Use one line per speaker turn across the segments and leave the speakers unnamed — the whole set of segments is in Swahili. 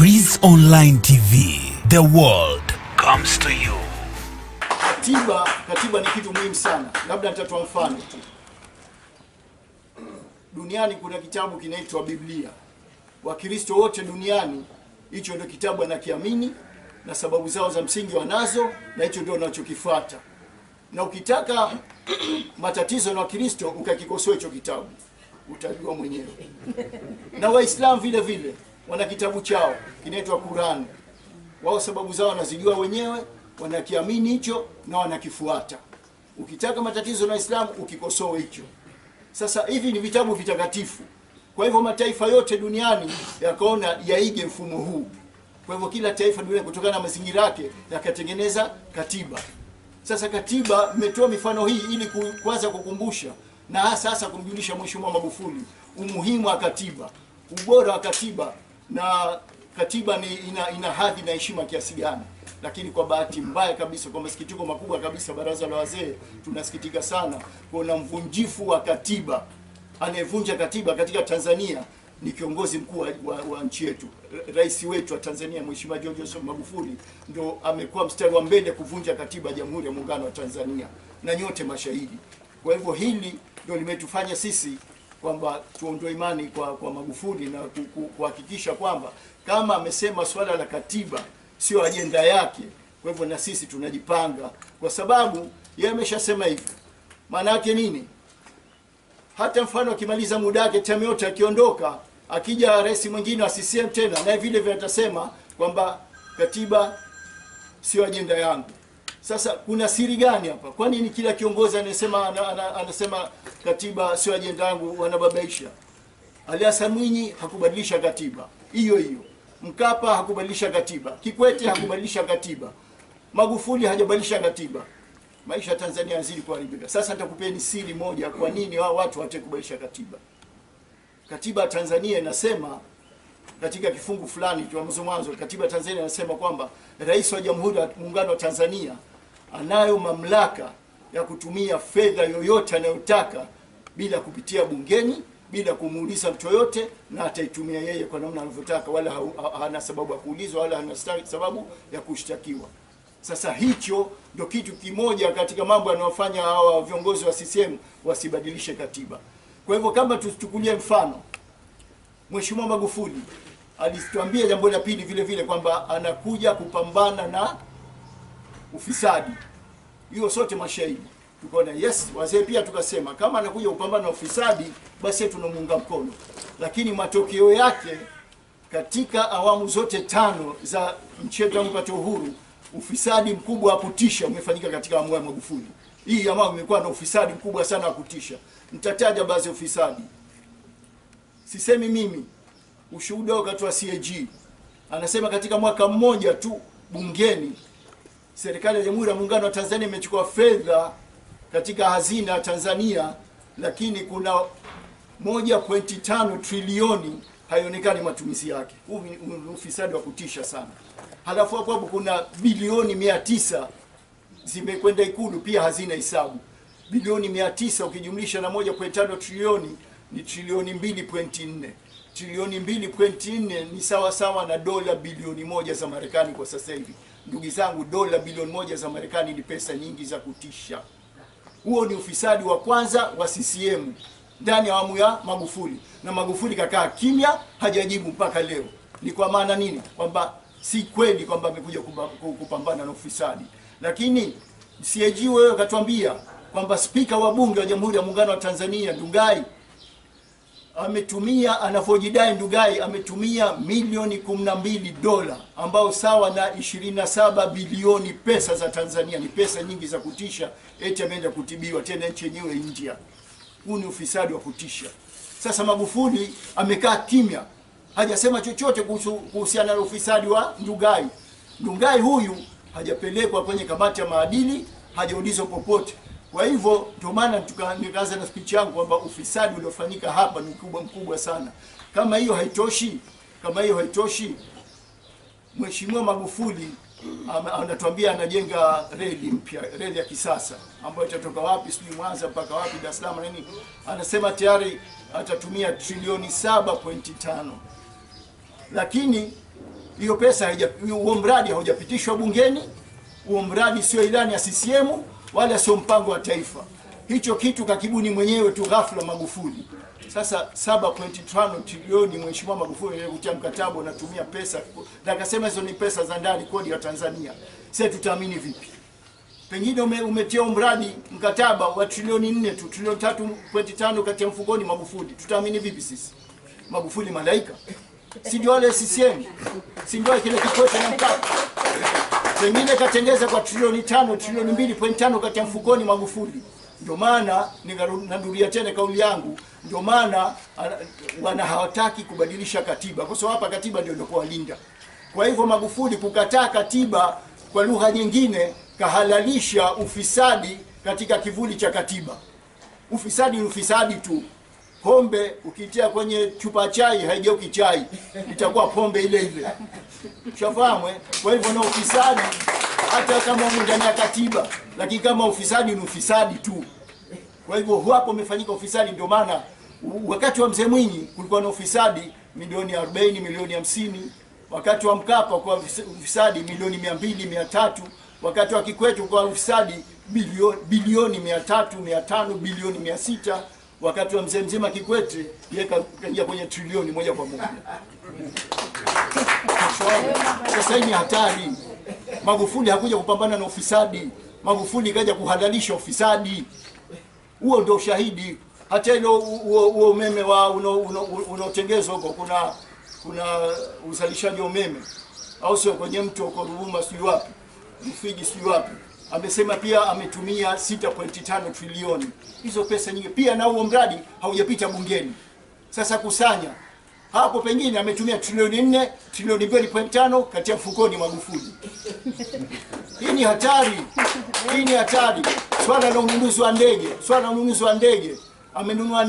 Breeze Online TV, the world comes to you.
Katiba ni kitu muhimu sana. Labda nitatoa mfano tu. Duniani kuna kitabu kinaitwa Biblia. Wakristo wote duniani hicho ndio kitabu wanakiamini na sababu zao za msingi wanazo na hicho ndio wanachokifuata. Na ukitaka matatizo na Wakristo ukakikosoa hicho kitabu, utajua mwenyewe. Na Waislamu vile vile wana kitabu chao kinaitwa Qur'an. Wao sababu zao wanazijua wenyewe, wanakiamini hicho na wanakifuata. Ukitaka matatizo na Waislamu ukikosoa hicho. Sasa hivi ni vitabu vitakatifu. Kwa hivyo mataifa yote duniani yakaona yaige mfumo huu. Kwa hivyo kila taifa duniani kutokana na mazingira yake yakatengeneza katiba. Sasa katiba imetoa mifano hii ili kwanza kukumbusha na sasa kumjulisha Mheshimiwa Magufuli umuhimu wa katiba, ubora wa katiba na katiba ni ina hadhi na heshima kiasi gani. Lakini kwa bahati mbaya kabisa, kwa masikitiko makubwa kabisa, baraza la wazee tunasikitika sana kuona mvunjifu wa katiba. Anayevunja katiba katika Tanzania ni kiongozi mkuu wa nchi yetu. Rais wetu wa Tanzania Mheshimiwa John Joseph Magufuli ndo amekuwa mstari wa mbele kuvunja katiba ya Jamhuri ya Muungano wa Tanzania na nyote mashahidi. Kwa hivyo hili ndio limetufanya sisi kwamba tuondoe imani kwa Magufuli na kuhakikisha kwamba kama amesema swala la katiba sio ajenda yake, kwa hivyo na sisi tunajipanga kwa sababu yeye ameshasema hivyo. Maana yake nini? Hata mfano akimaliza muda wake term yote akiondoka, akija rais mwingine wa CCM tena na vile vile atasema kwamba katiba sio ajenda yangu. Sasa kuna siri gani hapa? Kwa nini kila kiongozi anasema katiba sio ajenda yangu wanababaisha? Ali Hassan Mwinyi hakubadilisha katiba. Hiyo. Mkapa hakubadilisha katiba. Kikwete hakubadilisha katiba. Magufuli hajabadilisha katiba. Maisha ya Tanzania yanazidi kuharibika. Sasa nitakupeni siri moja kwa nini hao watu hawatakubadilisha katiba. Katiba ya Tanzania inasema katika kifungu fulani tu mwanzo, katiba ya Tanzania inasema kwamba Rais wa Jamhuri ya Muungano wa Tanzania anayo mamlaka ya kutumia fedha yoyote anayotaka bila kupitia bungeni, bila kumuuliza mtu yote, na ataitumia yeye kwa namna anavyotaka, wala hana sababu ya kuulizwa wala hana sababu ya kushtakiwa. Sasa hicho ndio kitu kimoja katika mambo yanayofanya hawa viongozi wa CCM wasibadilishe katiba. Kwa hivyo kama tuchukulie mfano, Mheshimiwa Magufuli alituambia jambo la pili vile vile kwamba anakuja kupambana na ufisadi. Hiyo sote mashahidi. Tukaona yes, wazee pia tukasema kama anakuja kupambana na ufisadi basi tunamuunga mkono. Lakini matokeo yake katika awamu zote 5 za nchi yetu mpate uhuru, ufisadi mkubwa wa kutisha umefanyika katika awamu ya Magufuli. Hii awamu imekuwa na ufisadi mkubwa sana wa kutisha. Nitataja baadhi ya ufisadi. Sisemi mimi, ushuhuda wakati wa CAG. Anasema katika mwaka mmoja tu bungeni serikali ya Jamhuri ya Muungano wa Tanzania imechukua fedha katika hazina ya Tanzania, lakini kuna 1.5 trilioni haionekani matumizi yake. Huu ni ufisadi wa kutisha sana. Halafu hapo kuna bilioni 900 zimekwenda Ikulu, pia hazina hesabu. Bilioni 900 ukijumlisha na 1.5 trilioni ni trilioni 2.4. Trilioni 2.4 ni sawa na dola bilioni 1 za Marekani kwa sasa hivi. Ndugu zangu, dola bilioni 1 za Marekani ni pesa nyingi za kutisha. Huo ni ufisadi wa kwanza wa CCM ndani ya awamu ya Magufuli. Na Magufuli kakaa kimya, hajajibu mpaka leo. Ni kwa maana nini? Kwamba si kweli kwamba amekuja kupambana na ufisadi. Lakini CAG wewe katuambia kwamba spika wa bunge wa Jamhuri ya Muungano wa Tanzania Ndugai ametumia, anafojidai Ndugai ametumia milioni 12 dola ambao sawa na 27 bilioni pesa za Tanzania. Ni pesa nyingi za kutisha, eti ameenda kutibiwa tena nchi yenyewe India. Huu ni ufisadi wa kutisha. Sasa Magufuli amekaa kimya, hajasema chochote kuhusiana na ufisadi wa Ndugai. Ndugai huyu hajapelekwa kwenye kamati ya maadili, hajaulizwa popote. Kwa hivyo ndio maana nikaanza na speech yangu kwamba ufisadi uliofanyika hapa ni mkubwa sana. Kama hiyo haitoshi, Mheshimiwa Magufuli anatuambia anajenga reli mpya, reli ya kisasa ambayo itatoka wapi sijui Mwanza mpaka wapi Dar es Salaam nini. Anasema tayari atatumia trilioni 7.5. Lakini Hiyo pesa huo mradi haujapitishwa bungeni, huo mradi sio ilani ya CCM wala sio mpango wa taifa. Hicho kitu kakibuni mwenyewe tu ghafla Magufuli. Sasa 7.5 trilioni Mheshimiwa Magufuli kutia mkataba unatumia pesa na akasema hizo ni pesa za ndani, kodi ya Tanzania. Sasa tutaamini vipi? Pengine umetia mradi mkataba wa trilioni 4 tu, trilioni 3.5 kati ya mfukoni Magufuli. Tutaamini vipi sisi? Magufuli malaika? Si ndio wale CCM? Si ndio kile Kikwete na Mkapa? Pengine katengeza kwa trilioni 5, trilioni 2.5 kati ya mfukoni Magufuli. Ndio maana narudia tena kauli yangu, ndio maana wana hawataki kubadilisha katiba, kwa sababu hapa katiba ndio kwa walinda. Kwa hivyo Magufuli kukataa katiba, kwa lugha nyingine kahalalisha ufisadi katika kivuli cha katiba. Ufisadi ni ufisadi tu. Pombe ukitia kwenye chupa chai haigeuki chai, itakuwa pombe ile ile. Ushafahamu? Kwa hivyo na ufisadi hata kama ndani ya katiba, lakini kama ufisadi ni ufisadi tu. Kwa hivyo hapo umefanyika ufisadi. Ndio maana wakati wa Mzee Mwinyi kulikuwa na ufisadi milioni 40, milioni 50. Wakati wa Mkapa kwa ufisadi milioni 200, 300. Wakati wa Kikwete kwa ufisadi bilioni 300, 500, bilioni 600. Wakati wa mzee mzima Kikwete yeye kaingia kwenye trilioni moja kwa moja. Sasa hii ni hatari. Magufuli hakuja kupambana na ufisadi. Magufuli kaja kuhalalisha ufisadi. Huo ndio ushahidi. Hata ile umeme wa unaotengezwa huko, kuna uzalishaji wa umeme au sio, kwenye mto huko Ruvuma sio wapi, Rufiji sio wapi. Amesema pia ametumia 6.5 trilioni. Hizo pesa nyingi. Pia na huo mradi haujapita bungeni. Sasa kusanya. Hapo pengine ametumia trilioni 4, trilioni 2.5 kati ya mfukoni Magufuli. Hii ni hatari. Hii ni hatari. Swala la ununuzi wa ndege, swala la ununuzi wa ndege. Amenunua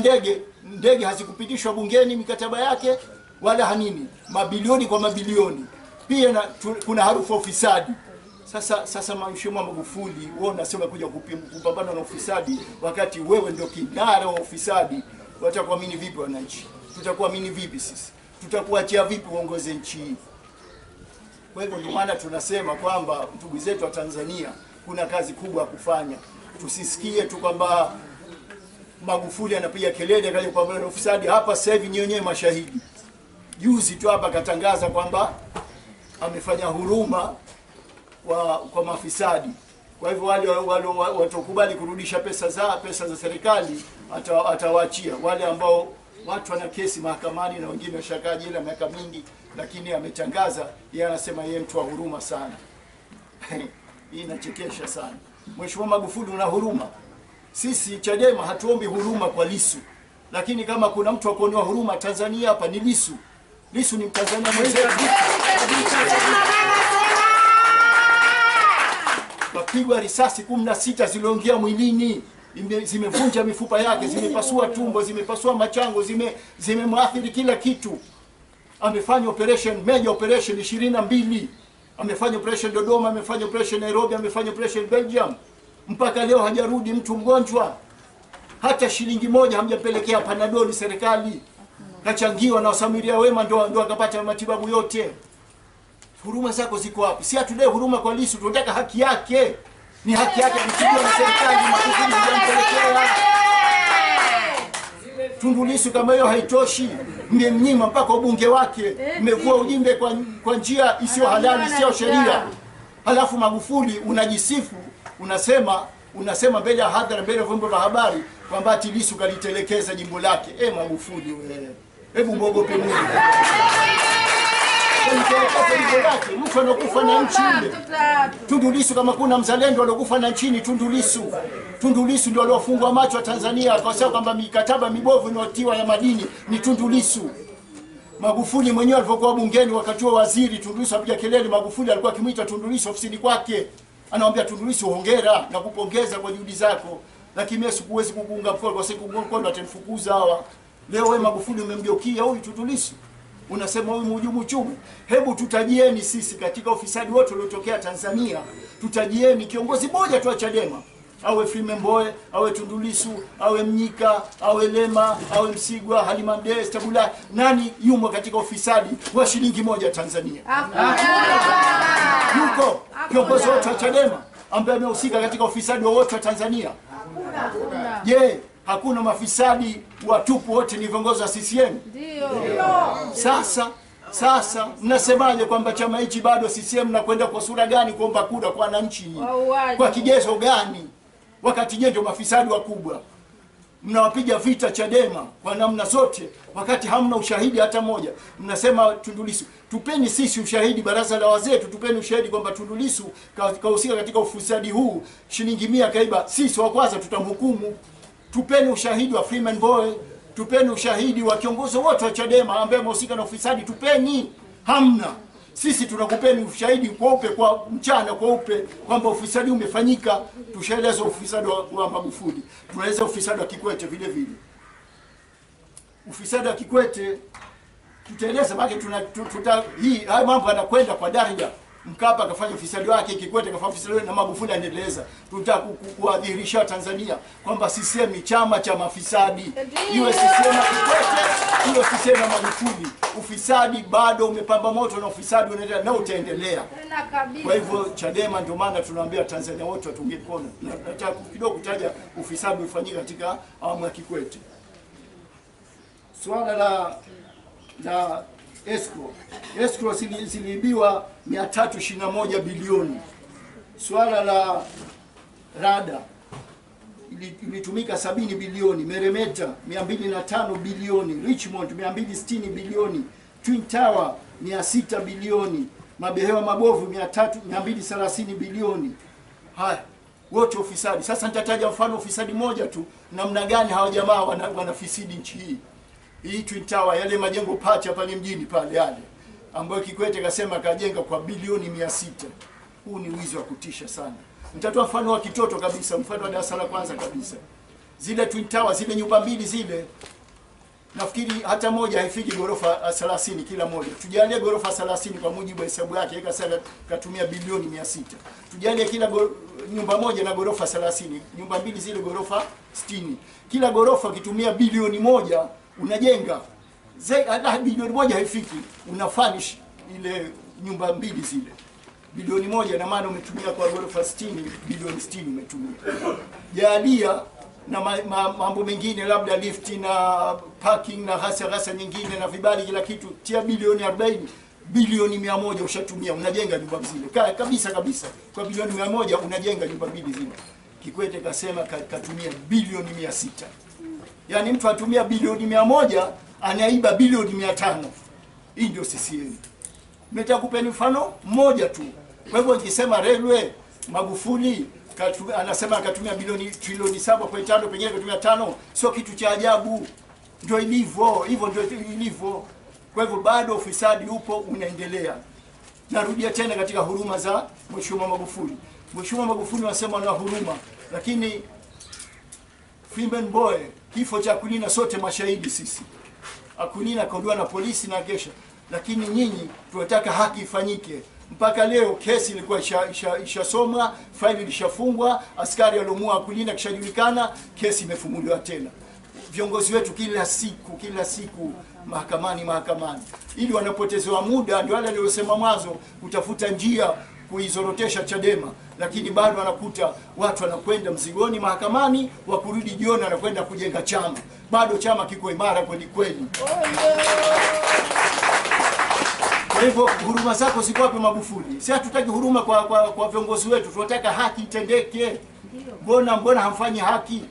ndege hazikupitishwa bungeni mikataba yake wala hanini. Mabilioni kwa mabilioni. Pia kuna harufu ufisadi. Sasa Mheshimiwa Magufuli, wewe unasema kuja kupambana na ufisadi wakati wewe ndio kinara wa ufisadi. Watakuamini vipi wananchi? Tutakuamini vipi sisi? Tutakuachia vipi uongoze nchi hii? Kwa hivyo ndio maana tunasema kwamba ndugu zetu wa Tanzania kuna kazi kubwa ya kufanya. Tusisikie tu kwamba Magufuli anapiga kelele kaja kupambana na ufisadi. Hapa sasa hivi nyenyewe mashahidi. Juzi tu hapa katangaza kwamba amefanya huruma kwa mafisadi. Kwa hivyo wale watokubali kurudisha pesa za serikali atawaachia. Wale ambao watu wana kesi mahakamani na wengine washakaa jela miaka mingi, lakini ametangaza yeye anasema yeye mtu wa huruma sana. Hii inachekesha sana. Mheshimiwa Magufuli una huruma? Sisi Chadema hatuombi huruma kwa Lissu. Lakini kama kuna mtu wa kuonea huruma Tanzania hapa ni Lissu. Lissu ni Mtanzania mwenzetu. Kapigwa risasi 16 zilizoingia mwilini, zimevunja mifupa yake, zimepasua tumbo, zimepasua machango, zimemwathiri kila kitu. Amefanya operation, major operation 22. Amefanya operation Dodoma, amefanya operation Nairobi, amefanya operation Belgium. Mpaka leo hajarudi mtu mgonjwa. Hata shilingi moja hamjapelekea Panadol serikali. Kachangiwa na Wasamaria wema ndo akapata matibabu yote. Huruma zako ziko wapi? Si atudai huruma kwa Lissu, tunataka haki yake. Ni haki yake kutibiwa na serikali. Magufuli hajampelekea. Tundu Lissu kama hiyo haitoshi, mmemnyima mpaka ubunge wake, mmevua ujumbe kwa njia isiyo halali, isiyo sheria. Halafu Magufuli unajisifu, unasema mbele ya hadhara, mbele ya vyombo vya habari kwamba ati Lissu kalitelekeza jimbo lake. Magufuli wewe, hebu muogope Mungu. Mtu anakufa na nchi ile. Tundu Lissu, kama kuna mzalendo alokufa na nchini Tundu Lissu. Tundu Lissu ndio aliofungwa macho wa Tanzania kwa sababu kwamba mikataba mibovu inayotiwa ya madini ni Tundu Lissu. Magufuli mwenyewe alipokuwa bungeni wakati wa waziri, Tundu Lissu apiga kelele, Magufuli alikuwa akimuita Tundu Lissu ofisini kwake. Anamwambia Tundu Lissu, hongera na kupongeza kwa juhudi zako. Lakini mimi sikuwezi kukuunga mkono kwa sababu mkono atanifukuza hawa. Leo wewe Magufuli umemgeukia huyu Tundu Lissu. Unasema huyu mhujumu uchumi. Hebu tutajieni sisi katika ufisadi wote uliotokea Tanzania. Tutajieni kiongozi mmoja tu wa Chadema awe Freeman Mbowe, awe Tundu Lissu, awe Mnyika, awe Lema, awe Msigwa, Halima Mdee, Stabula, nani yumo katika ufisadi wa shilingi moja Tanzania? Yuko kiongozi wote wa Chadema ambaye amehusika katika ufisadi wote wa Tanzania? Je, hakuna mafisadi watupu, wote ni viongozi wa CCM? Ndio. Sasa mnasemaje kwamba chama hichi bado CCM na kwenda kwa sura gani kuomba kura kwa wananchi? Kwa kigezo gani? Wakati ndio mafisadi wakubwa. Mnawapiga vita Chadema kwa namna zote wakati hamna ushahidi hata moja. Mnasema Tundu Lissu, tupeni sisi ushahidi, baraza la wazee tupeni ushahidi kwamba Tundu Lissu kahusika katika ufisadi huu, shilingi 100 kaiba, sisi wa kwanza tutamhukumu. Tupeni ushahidi wa Freeman Mbowe, tupeni ushahidi wa kiongozi wote wa Chadema ambaye amehusika na ufisadi, tupeni. Hamna. Sisi tunakupeni ushahidi kweupe, kwa mchana kweupe, kwamba ufisadi umefanyika. Tushaeleza ufisadi wa Magufuli, tunaeleza ufisadi wa Kikwete vile vile. Ufisadi wa Kikwete tutaeleza, baki haya mambo yanakwenda kwa daraja. Mkapa akafanya ufisadi wake, Kikwete akafanya ufisadi wake, na Magufuli anaendeleza. Tunataka kuadhirisha Tanzania kwamba CCM ni chama cha mafisadi. Iwe CCM na Kikwete, iwe CCM na Magufuli, ufisadi bado umepamba moto na ufisadi unaendelea na utaendelea. Kwa hivyo Chadema, ndio maana tunaambia Tanzania wote watunge mkono. Nataka kidogo kutaja ufisadi ulifanyika katika awamu ya Kikwete. Swala la escrow ziliibiwa 321 bilioni. Swala la rada ilitumika 70 bilioni, Meremeta 205 bilioni, Richmond 260 bilioni, Twin Tower 600 bilioni, mabehewa mabovu 230 bilioni. Haya wote ufisadi. Sasa nitataja mfano ufisadi moja tu, namna gani hawa jamaa wanafisidi nchi hii. Hii Twin Tower, yale majengo pacha pale mjini pale yale, ambayo Kikwete kasema kajenga kwa bilioni 600. Huu ni wizi wa kutisha sana. Nitatoa mfano wa kitoto kabisa, mfano wa darasa la kwanza kabisa. Zile Twin Tower, zile nyumba mbili zile, nafikiri hata moja haifiki gorofa 30 kila moja. Tujalie gorofa 30 kwa mujibu wa hesabu yake, ikasema katumia bilioni 600. Tujalie kila nyumba moja na gorofa 30, nyumba mbili zile gorofa 60. Kila gorofa kitumia bilioni 1, unajenga bilioni 1 haifiki, unafanish ile nyumba mbili zile. Bilioni 1 na maana umetumia kwa gorofa 60, bilioni 60 umetumia. Jalia na mambo mengine, labda lift na parking na ghasia nyingine na vibali kila kitu, tia bilioni 40, bilioni 100 ushatumia, unajenga nyumba zile. Kabisa. Kwa bilioni 100 unajenga nyumba mbili zile. Kikwete kasema katumia bilioni 600. Yaani mtu atumia bilioni 100, anaiba bilioni 500. Hii ndio CCM. Nataka kupeni mfano mmoja tu. Kwa hivyo nikisema railway, Magufuli anasema akatumia trilioni 7.5, pengine akatumia 5, sio kitu cha ajabu. Ndio ilivyo, hivyo ndio ilivyo. Kwa hivyo bado ufisadi upo, unaendelea. Narudia tena katika huruma za Mheshimiwa Magufuli. Mheshimiwa Magufuli wanasema ana huruma, lakini Freeman Mbowe, kifo cha Akwilina sote mashahidi sisi. Akwilina kaondolewa na polisi na kesha, lakini nyinyi tunataka haki ifanyike. Mpaka leo kesi ilikuwa ishasomwa, faili ilishafungwa, askari alomua Akwilina kishajulikana, kesi imefumuliwa tena. Viongozi wetu kila siku mahakamani, ili wanapotezewa muda. Ndio wale waliosema mwanzo, kutafuta njia kuizorotesha Chadema, lakini bado wanakuta watu wanakwenda mzigoni mahakamani, wakurudi jioni wanakwenda kujenga chama. Bado chama kiko imara kweli. Kwa hivyo huruma zako ziko wapi Magufuli? Si hatutaki huruma kwa viongozi wetu, tunataka haki itendeke. Mbona hamfanyi haki?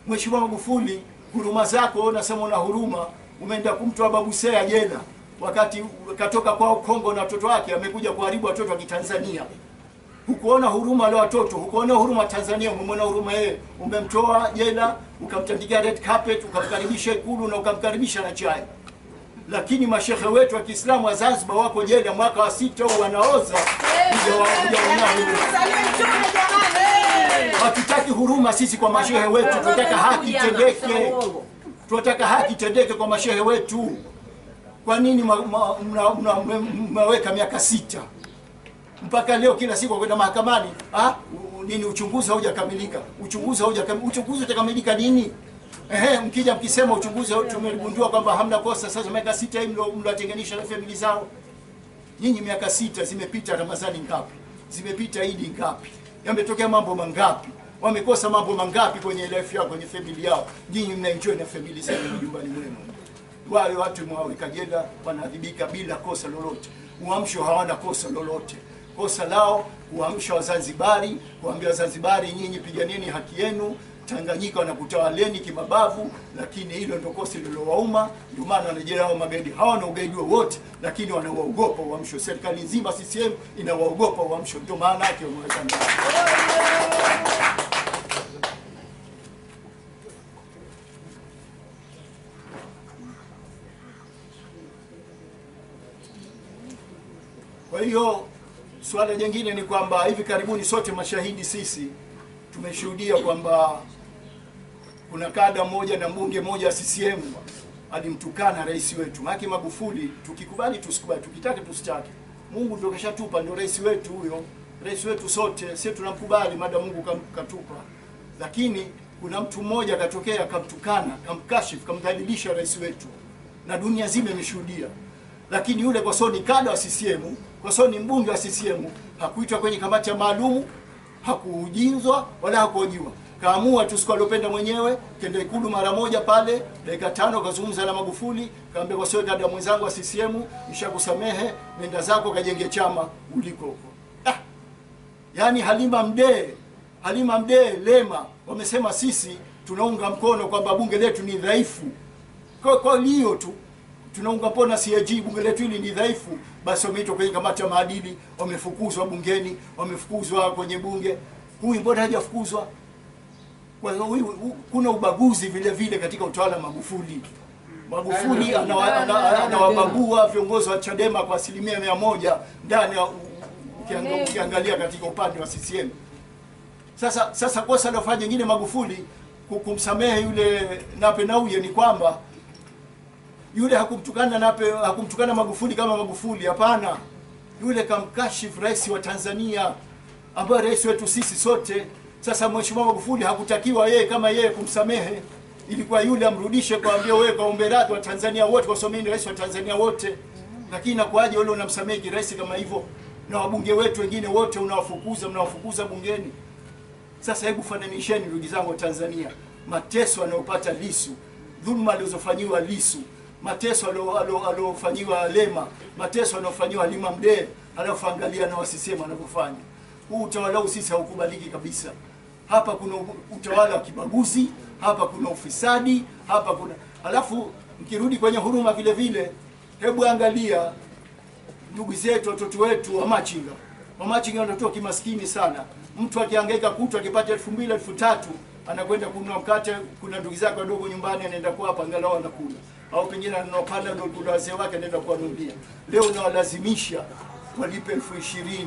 Mheshimiwa Magufuli, huruma zako, unasema una huruma, umeenda kumtoa Babu Seya jela wakati katoka kwao Kongo na watoto wake, amekuja kuharibu watoto wa Kitanzania. Hukuona huruma wale watoto, hukuona huruma Tanzania, umemwona huruma yeye. Umemtoa jela, ukamtandikia red carpet, ukamkaribisha Ikulu na ukamkaribisha na chai. Lakini mashehe wetu wa Kiislamu wa Zanzibar wako jela mwaka wa 6 wanaoza. Hatutaki huruma sisi kwa mashehe wetu, tunataka haki itendeke. Tunataka haki itendeke kwa mashehe wetu. Kwa nini mnaweka miaka 6? Mpaka leo kila siku kwenda mahakamani, nini uchunguzi haujakamilika. Uchunguzi utakamilika nini? Mkija mkisema uchunguzi tumegundua kwamba hamna kosa, sasa miaka 6 hii mlatenganisha na familia zao. Nyinyi miaka 6 zimepita, Ramadhani ngapi? Zimepita Idi ngapi? Yametokea mambo mangapi? Wamekosa mambo mangapi kwenye life yao, kwenye family yao? Nyinyi mnaenjoy na family zenu nyumbani mwenu. Wale watu mwaweka jela wanaadhibika bila kosa lolote. Uamsho hawana kosa lolote. Kosa lao kuamsha Wazanzibari, kuambia Wazanzibari nyinyi piganieni haki yenu, Tanganyika wanakutawaleni kimabavu, lakini hilo ndio kosa lilowauma. Ndio maana wanajela hao magaidi. Hawana ugaidi wote, lakini wanaogopa uamsho. Serikali nzima CCM inawaogopa uamsho. Ndio maana yake wameweka ndani. Kwa hiyo swala jingine ni kwamba hivi karibuni sote mashahidi sisi tumeshuhudia kwamba kuna kada moja na mbunge moja wa CCM alimtukana rais wetu. Haki Magufuli, tukikubali tusikubali, tukitaka tusitake, Mungu ndio kashatupa, ndio rais wetu huyo. Rais wetu sote sisi tunamkubali mada Mungu katupa. Lakini kuna mtu mmoja katokea akamtukana, kamkashifu, kamdhalilisha rais wetu. Na dunia nzima imeshuhudia. Lakini yule kwa sababu ni kada wa CCM, kwa sababu ni mbunge wa CCM, hakuitwa kwenye kamati ya maalumu, hakuujizwa wala hakuojiwa. Kaamua tu siku alopenda mwenyewe, kenda Ikulu mara moja pale, dakika 5 kazungumza na Magufuli, kaambia kwa sababu dada mwenzangu wa CCM, nishakusamehe, nenda zako kajenge chama uliko huko. Yaani Halima Mdee, Lema wamesema sisi tunaunga mkono kwamba bunge letu ni dhaifu. Kwa hiyo tu tunaunga mkono CAG, bunge letu hili ni dhaifu, basi wameitwa kwenye kamati ya maadili, wamefukuzwa bungeni, wamefukuzwa kwenye bunge. Huyu mbona hajafukuzwa? Kwa hiyo kuna ubaguzi vile vile katika utawala Magufuli. Magufuli anawabagua viongozi wa Chadema kwa 100% ndani ya ukiangalia katika upande wa CCM. Sasa kosa lofanya nyingine Magufuli kumsamehe yule Nape Nnauye ni kwamba yule hakumtukana Magufuli kama Magufuli, hapana. Yule kamkashifu rais wa Tanzania ambaye rais wetu sisi sote. Sasa Mheshimiwa Magufuli hakutakiwa yeye kama yeye kumsamehe, ilikuwa yule amrudishe kwaambia wewe kaombe radhi wa Tanzania wote, kwa sababu ni rais wa Tanzania wote. Lakini inakuaje yule unamsamehe rais kama hivyo, na wabunge wetu wengine wote mnawafukuza bungeni? Sasa hebu fananisheni ndugu zangu wa Tanzania, mateso anayopata Lissu, dhuluma alizofanyiwa Lissu, mateso aliofanyiwa Lema, mateso anayofanyiwa Halima Mdee, anayofangalia na wasisema anavyofanya. Huu utawala sisi haukubaliki kabisa. Hapa kuna utawala wa kibaguzi, hapa kuna ufisadi, hapa kuna alafu mkirudi kwenye huruma vile vile, hebu angalia ndugu zetu, watoto wetu wa machinga. Wa machinga wanatoa kimaskini sana. Mtu akihangaika kutwa akipata 2000 3000 anakwenda kununua mkate, kuna ndugu zake wadogo nyumbani anaenda kwa hapa angalau anakula. Au pengine anapanda ndio kuna wazee wake anaenda kuwanunulia. Leo unawalazimisha walipe 20,000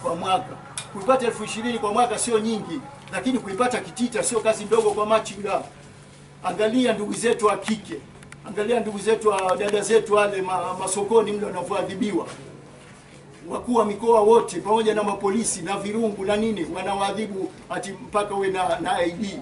kwa mwaka. Kuipata 20,000 kwa mwaka sio nyingi, lakini kuipata kitita sio kazi ndogo kwa machinga. Angalia ndugu zetu wa kike, angalia ndugu zetu wa dada zetu wale masokoni mle wanavyoadhibiwa. Wakuu wa mikoa wote pamoja na mapolisi na virungu na nini wanawaadhibu ati mpaka uwe na ID.